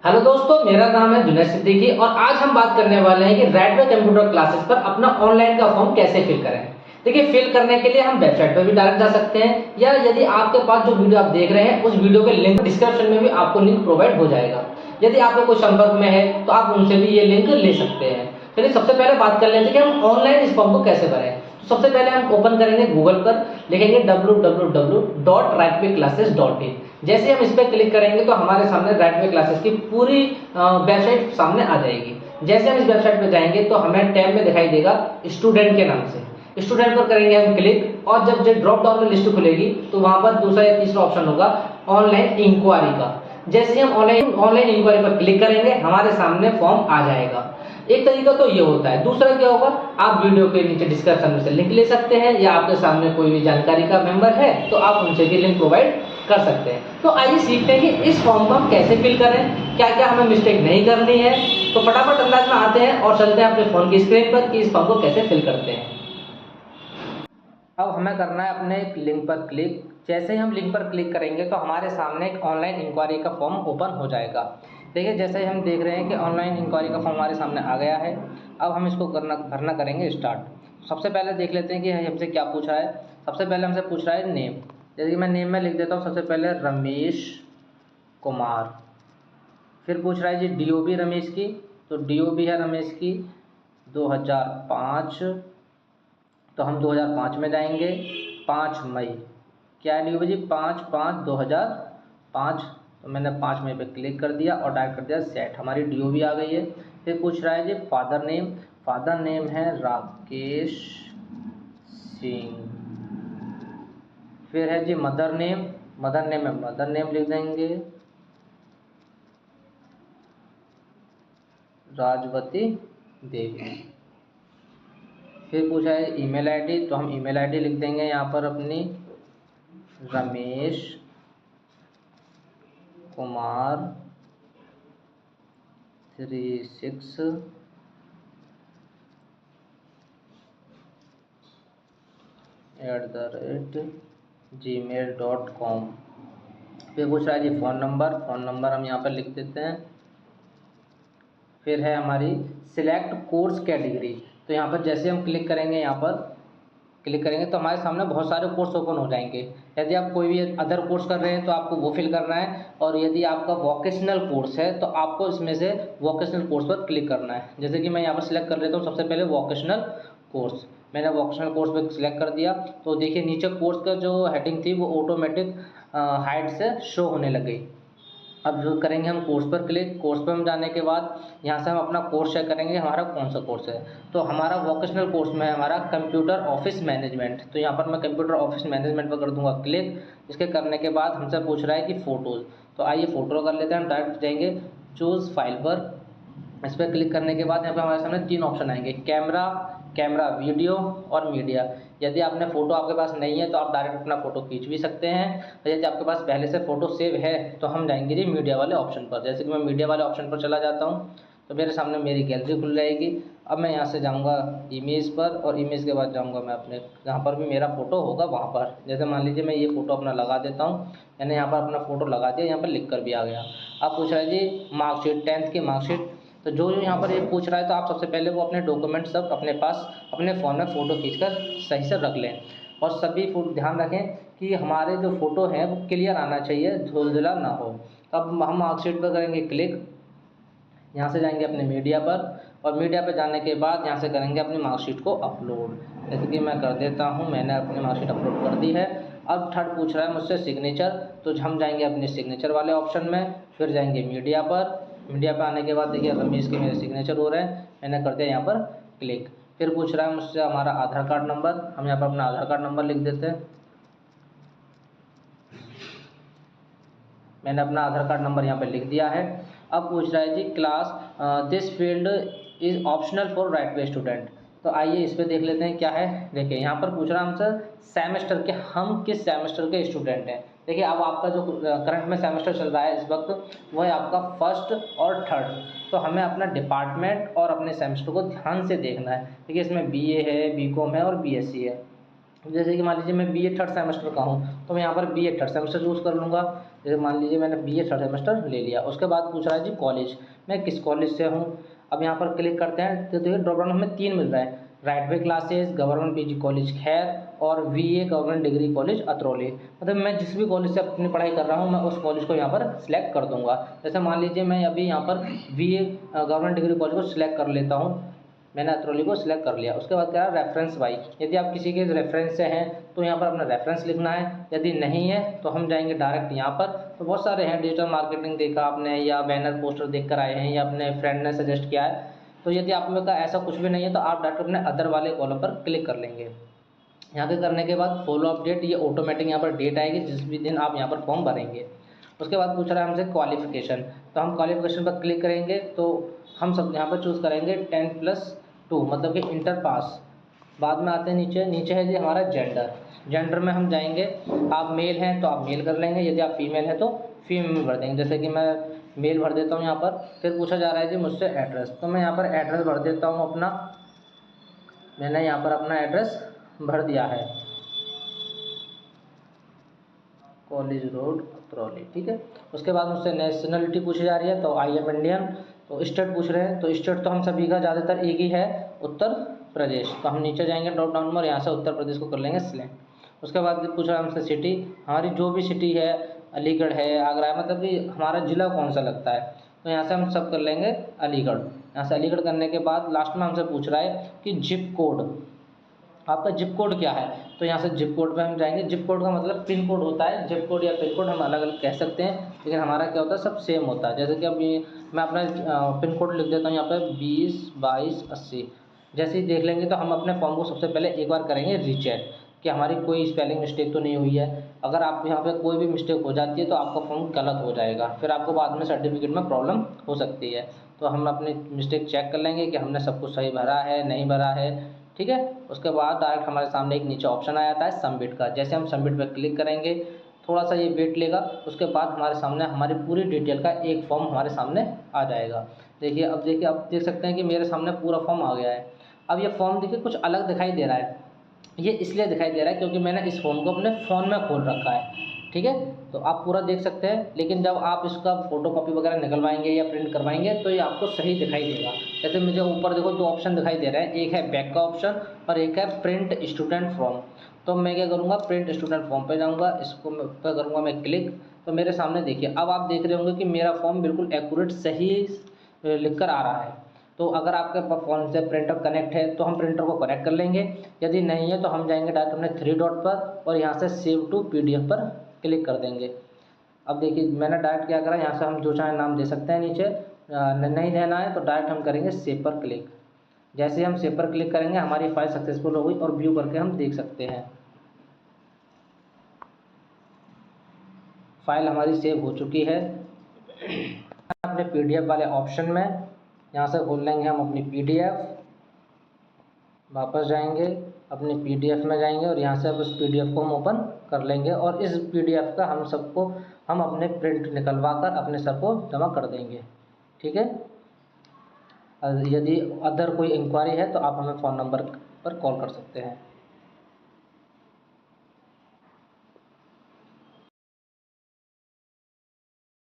Hello दोस्तों, मेरा नाम है जुनैद सिद्दीकी और आज हम बात करने वाले हैं कि रैटवे कंप्यूटर क्लासेस पर अपना ऑनलाइन का फॉर्म कैसे फिल करें। देखिए, फिल करने के लिए हम वेबसाइट पर भी डायरेक्ट जा सकते हैं या यदि आपके पास जो वीडियो आप देख रहे हैं उस वीडियो के लिंक डिस्क्रिप्शन में भी आपको लिंक प्रोवाइड हो जाएगा। यदि आपके कोई संपर्क में है तो आप उनसे भी ये लिंक ले सकते हैं। चलिए सबसे पहले बात कर लेते हैं कि हम ऑनलाइन इस फॉर्म को कैसे भरें। तो सबसे पहले हम ओपन करेंगे गूगल पर, लिखेंगे www.rightwayclasses.in। जैसे हम इस पर क्लिक करेंगे तो हमारे सामने राइटवे क्लासेस की पूरी वेबसाइट सामने आ जाएगी। जैसे हम इस वेबसाइट पे जाएंगे तो हमें टैब में दिखाई देगा स्टूडेंट के नाम से। स्टूडेंट पर करेंगे हम क्लिक और जब जो ड्रॉप डाउन में लिस्ट खुलेगी तो वहां पर दूसरा या तीसरा ऑप्शन होगा ऑनलाइन इंक्वायरी का। जैसे हम ऑनलाइन इंक्वायरी पर क्लिक करेंगे हमारे सामने फॉर्म आ जाएगा। एक तरीका तो ये होता है, दूसरा क्या होगा, आप वीडियो के नीचे डिस्क्रिप्शन में से लिंक ले सकते हैं या आपके सामने कोई भी जानकारी का मेंबर है तो आप उनसे भी लिंक प्रोवाइड कर सकते हैं। तो आइए सीखते हैं कि इस फॉर्म को हम कैसे फिल करें, क्या क्या हमें मिस्टेक नहीं करनी है। तो फटाफट अंदाज में आते हैं और चलते हैं अपने फोन की स्क्रीन पर कि इस फॉर्म को कैसे फिल करते हैं। अब हमें करना है अपने एक लिंक पर क्लिक। जैसे ही हम लिंक पर क्लिक करेंगे तो हमारे सामने एक ऑनलाइन इंक्वायरी का फॉर्म ओपन हो जाएगा। देखिए, जैसे ही हम देख रहे हैं कि ऑनलाइन इंक्वायरी का फॉर्म हमारे सामने आ गया है। अब हम इसको भरना करेंगे स्टार्ट। सबसे पहले देख लेते हैं कि हमसे क्या पूछ रहा है। सबसे पहले हमसे पूछ रहा है नेम। जैसे कि मैं नेम में लिख देता हूँ सबसे पहले रमेश कुमार। फिर पूछ रहा है जी डीओबी रमेश की, तो डीओबी है रमेश की 2005। तो हम 2005 में जाएंगे। 5 मई, क्या है डीओबी जी, 5/5/2005। तो मैंने 5 मई पे क्लिक कर दिया और डायरेक्ट कर दिया सेट, हमारी डीओबी आ गई है। फिर पूछ रहा है जी फादर नेम। फादर नेम है राकेश सिंह। फिर है जी मदर नेम। मदर नेम है, मदर नेम लिख देंगे राजवती देवी। फिर पूछा है ईमेल आईडी, तो हम ईमेल आईडी लिख देंगे यहाँ पर अपनी रमेश कुमार 36@gmail.com। फिर पूछ रहा है जी फ़ोन नंबर। फ़ोन नंबर हम यहाँ पर लिख देते हैं। फिर है हमारी सिलेक्ट कोर्स कैटेगरी। तो यहाँ पर जैसे हम क्लिक करेंगे, यहाँ पर क्लिक करेंगे तो हमारे सामने बहुत सारे कोर्स ओपन हो जाएंगे। यदि आप कोई भी अदर कोर्स कर रहे हैं तो आपको वो फिल करना है, और यदि आपका वोकेशनल कोर्स है तो आपको इसमें से वोकेशनल कोर्स पर क्लिक करना है। जैसे कि मैं यहाँ पर सिलेक्ट कर लेता हूँ सबसे पहले वोकेशनल कोर्स। मैंने वोकेशनल कोर्स पर सिलेक्ट कर दिया तो देखिए नीचे कोर्स का जो हेडिंग थी वो ऑटोमेटिक हाइट से शो होने लग गई। अब जो करेंगे हम कोर्स पर क्लिक। कोर्स पर हम जाने के बाद यहाँ से हम अपना कोर्स चेक करेंगे हमारा कौन सा कोर्स है। तो हमारा वोकेशनल कोर्स में है हमारा कंप्यूटर ऑफिस मैनेजमेंट। तो यहाँ पर मैं कंप्यूटर ऑफिस मैनेजमेंट पर कर दूंगा क्लिक। इसके करने के बाद हमसे पूछ रहा है कि फ़ोटोज़, तो आइए फ़ोटो कर लेते हैं। हम डायरेक्ट जाएंगे चूज़ फाइल पर। इस पर क्लिक करने के बाद यहाँ पे हमारे सामने 3 ऑप्शन आएंगे, कैमरा, कैमरा वीडियो और मीडिया। यदि आपने फ़ोटो आपके पास नहीं है तो आप डायरेक्ट अपना फ़ोटो खींच भी सकते हैं, और यदि आपके पास पहले से फ़ोटो सेव है तो हम जाएंगे जी मीडिया वाले ऑप्शन पर। जैसे कि मैं मीडिया वाले ऑप्शन पर चला जाता हूँ तो मेरे सामने मेरी गैलरी खुल जाएगी। अब मैं यहाँ से जाऊँगा इमेज पर, और इमेज के बाद जाऊँगा मैं अपने जहाँ पर भी मेरा फ़ोटो होगा वहाँ पर। जैसे मान लीजिए मैं ये फ़ोटो अपना लगा देता हूँ। मैंने यहाँ पर अपना फ़ोटो लगा दिया, यहाँ पर लिख कर भी आ गया। अब पूछ रहा है जी मार्कशीट, 10th की मार्कशीट। तो जो यहाँ पर ये पूछ रहा है तो आप सबसे पहले वो अपने डॉक्यूमेंट सब अपने पास अपने फ़ोन में फ़ोटो खींचकर सही से रख लें। और सभी ध्यान रखें कि हमारे जो फ़ोटो हैं वो क्लियर आना चाहिए, धुंधला ना हो। अब हम मार्कशीट पर करेंगे क्लिक। यहाँ से जाएंगे अपने मीडिया पर, और मीडिया पर जाने के बाद यहाँ से करेंगे अपनी मार्कशीट को अपलोड। जैसे कि मैं कर देता हूँ, मैंने अपनी मार्कशीट अपलोड कर दी है। अब थर्ड पूछ रहा है मुझसे सिग्नेचर, तो हम जाएंगे अपने सिग्नेचर वाले ऑप्शन में। फिर जाएंगे मीडिया पर। मीडिया पर आने के बाद देखिए रमेश के मेरे सिग्नेचर हो रहे हैं, मैंने कर दिया यहाँ पर क्लिक। फिर पूछ रहा है मुझसे हमारा आधार कार्ड नंबर, हम यहाँ पर अपना आधार कार्ड नंबर लिख देते हैं। मैंने अपना आधार कार्ड नंबर यहाँ पे लिख दिया है। अब पूछ रहा है जी class, this field is optional for right way student. तो आइए इस पे देख लेते हैं क्या है। देखिए यहाँ पर पूछ रहा है हमसे सेमेस्टर के, हम किस सेमेस्टर के स्टूडेंट हैं। देखिए अब आपका जो करंट में सेमेस्टर चल रहा है इस वक्त वो है आपका फर्स्ट और थर्ड। तो हमें अपना डिपार्टमेंट और अपने सेमेस्टर को ध्यान से देखना है। देखिए इसमें बीए है, बीकॉम है और बीएससी है। जैसे कि मान लीजिए मैं बीए थर्ड सेमेस्टर का हूँ तो मैं यहाँ पर बीए थर्ड सेमेस्टर चूज़ कर लूँगा। जैसे मान लीजिए मैंने बीए थर्ड सेमेस्टर ले लिया, उसके बाद पूछ रहा है जी कॉलेज, मैं किस कॉलेज से हूँ। अब यहाँ पर क्लिक करते हैं तो देखिए ड्रॉप डाउन हमें 3 मिल रहा है, right way classes, government PG college खैर और वीए गवर्नमेंट डिग्री कॉलेज अतरौली। मतलब मैं जिस भी कॉलेज से अपनी पढ़ाई कर रहा हूँ मैं उस कॉलेज को यहाँ पर सिलेक्ट कर दूंगा। जैसे मान लीजिए मैं अभी यहाँ पर वीए गवर्नमेंट डिग्री कॉलेज को सिलेक्ट कर लेता हूँ, मैंने अतरौली को सिलेक्ट कर लिया। उसके बाद क्या है रेफरेंस बाई, यदि आप किसी के रेफरेंस से हैं तो यहाँ पर अपना रेफरेंस लिखना है, यदि नहीं है तो हम जाएंगे डायरेक्ट यहाँ पर। तो बहुत सारे हैं, डिजिटल मार्केटिंग देखा आपने या बैनर पोस्टर देख कर आए हैं या अपने फ्रेंड ने सजेस्ट किया है। तो यदि आप में का ऐसा कुछ भी नहीं है तो आप डायरेक्ट अपने अदर वाले कॉलम पर क्लिक कर लेंगे। यहाँ पे करने के बाद फॉलो अपडेट, ये ऑटोमेटिक यहाँ पर डेट आएगी जिस भी दिन आप यहाँ पर फॉर्म भरेंगे। उसके बाद पूछ रहा है हमसे क्वालिफिकेशन, तो हम क्वालिफिकेशन पर क्लिक करेंगे तो हम सब यहाँ पर चूज़ करेंगे 10+2 मतलब कि इंटर पास। बाद में आते हैं नीचे, नीचे है जी हमारा जेंडर, जेंडर में हम जाएंगे, आप मेल हैं तो आप मेल कर लेंगे, यदि आप फीमेल हैं तो फीमेल में भर देंगे। जैसे कि मैं मेल भर देता हूँ यहाँ पर। फिर पूछा जा रहा है जी मुझसे एड्रेस, तो मैं यहाँ पर एड्रेस भर देता हूँ अपना, मैंने यहाँ पर अपना एड्रेस भर दिया है, कॉलेज रोड अतरौली, ठीक है। उसके बाद मुझसे नेशनलिटी पूछी जा रही है तो आई एम इंडियन। तो स्टेट पूछ रहे हैं तो स्टेट तो हम सभी का ज़्यादातर एक ही है, उत्तर प्रदेश। तो हम नीचे जाएंगे ड्रॉप डाउन में और यहाँ से उत्तर प्रदेश को कर लेंगे सिलेक्ट। उसके बाद पूछ रहा है हमसे सिटी, हमारी जो भी सिटी है, अलीगढ़ है, आगरा है, मतलब कि हमारा ज़िला कौन सा लगता है, तो यहाँ से हम सब कर लेंगे अलीगढ़। यहाँ से अलीगढ़ करने के बाद लास्ट में हमसे पूछ रहा है कि जिप कोड, आपका जिप कोड क्या है, तो यहाँ से जिप कोड पे हम जाएंगे। जिप कोड का मतलब पिन कोड होता है, जिप कोड या पिन कोड हम अलग अलग कह सकते हैं, लेकिन हमारा क्या होता है सब सेम होता है। जैसे कि अब ये मैं अपना पिन कोड लिख देता हूँ यहाँ पे 20 22 80। जैसे ही देख लेंगे तो हम अपने फॉर्म को सबसे पहले एक बार करेंगे रीचेक कि हमारी कोई स्पेलिंग मिस्टेक तो नहीं हुई है। अगर आप यहाँ पे कोई भी मिस्टेक हो जाती है तो आपका फॉर्म गलत हो जाएगा, फिर आपको बाद में सर्टिफिकेट में प्रॉब्लम हो सकती है। तो हम अपनी मिस्टेक चेक कर लेंगे कि हमने सब कुछ सही भरा है नहीं भरा है, ठीक है। उसके बाद डायरेक्ट हमारे सामने एक नीचे ऑप्शन आ जाता है सबमिट का। जैसे हम सबमिट पर क्लिक करेंगे थोड़ा सा ये वेट लेगा, उसके बाद हमारे सामने हमारी पूरी डिटेल का एक फॉर्म हमारे सामने आ जाएगा। देखिए अब देख सकते हैं कि मेरे सामने पूरा फॉर्म आ गया है। अब ये फॉर्म देखिए कुछ अलग दिखाई दे रहा है, ये इसलिए दिखाई दे रहा है क्योंकि मैंने इस फॉर्म को अपने फ़ोन में खोल रखा है, ठीक है। तो आप पूरा देख सकते हैं, लेकिन जब आप इसका फ़ोटो कॉपी वगैरह निकलवाएंगे या प्रिंट करवाएंगे तो ये आपको सही दिखाई देगा। जैसे मुझे ऊपर देखो 2 ऑप्शन दिखाई दे रहे हैं, एक है बैक का ऑप्शन और एक है प्रिंट स्टूडेंट फॉर्म। तो मैं क्या करूँगा, प्रिंट स्टूडेंट फॉर्म पे जाऊँगा, इसको मैं पे करूँगा मैं क्लिक। तो मेरे सामने देखिए अब आप देख रहे होंगे कि मेरा फॉर्म बिल्कुल एक्यूरेट सही लिख कर आ रहा है। तो अगर आपके फ़ोन से प्रिंटर कनेक्ट है तो हम प्रिंटर को कनेक्ट कर लेंगे, यदि नहीं है तो हम जाएंगे डायरेक्ट अपने 3 डॉट पर और यहाँ से सेव टू पीडीएफ पर क्लिक कर देंगे। अब देखिए मैंने डायरेक्ट क्या करा, यहाँ से हम जो चाहे नाम दे सकते हैं नीचे, नहीं देना है तो डायरेक्ट हम करेंगे सेव पर क्लिक। जैसे ही हम सेव पर क्लिक करेंगे हमारी फाइल सक्सेसफुल हो गई और व्यू करके हम देख सकते हैं फाइल हमारी सेव हो चुकी है। अपने पीडीएफ वाले ऑप्शन में यहाँ से खोल लेंगे हम अपनी पीडीएफ, वापस जाएंगे अपनी पीडीएफ में जाएंगे और यहाँ से अब उस पीडीएफ को हम ओपन कर लेंगे और इस पीडीएफ का हम अपने प्रिंट निकलवा कर अपने सर को जमा कर देंगे, ठीक है। यदि अदर कोई इंक्वायरी है तो आप हमें फ़ोन नंबर पर कॉल कर सकते हैं।